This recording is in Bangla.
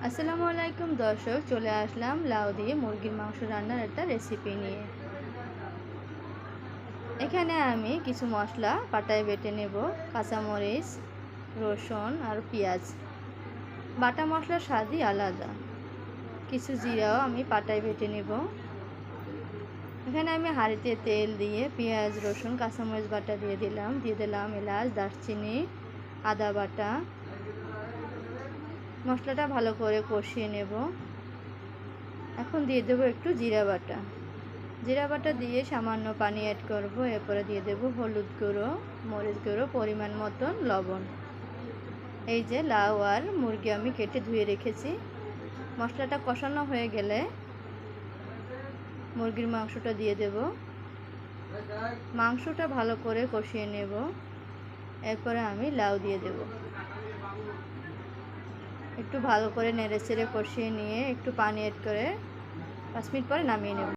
আসসালামু আলাইকুম দর্শক, চলে আসলাম লাউ দিয়ে মুরগির মাংস রান্নার একটা রেসিপি নিয়ে। এখানে আমি কিছু মশলা পাটায় বেটে নেব। কাঁচামরিচ, রসুন আর পেঁয়াজ। বাটা মশলার স্বাদই আলাদা। কিছু জিরাও আমি পাটায় বেটে নেব। এখানে আমি হাঁড়িতে তেল দিয়ে পেঁয়াজ, রসুন, কাঁচামরিচ বাটা দিয়ে দিলাম এলাচ, দারচিনি, আদা বাটা। মশলাটা ভালো করে কষিয়ে নেব। এখন দিয়ে দেবো একটু জিরা বাটা দিয়ে সামান্য পানি অ্যাড করব। এরপরে দিয়ে দেব হলুদ গুঁড়ো, মরিচ গুঁড়ো, পরিমাণ মতন লবণ। এই যে লাউ আর মুরগি আমি কেটে ধুয়ে রেখেছি। মশলাটা কষানো হয়ে গেলে মুরগির মাংসটা দিয়ে দেব। মাংসটা ভালো করে কষিয়ে নেব। এরপরে আমি লাউ দিয়ে দেব। একটু ভালো করে নেড়েচেড়ে কষিয়ে নিয়ে একটু পানি অ্যাড করে 5 মিনিট পরে নামিয়ে নেব।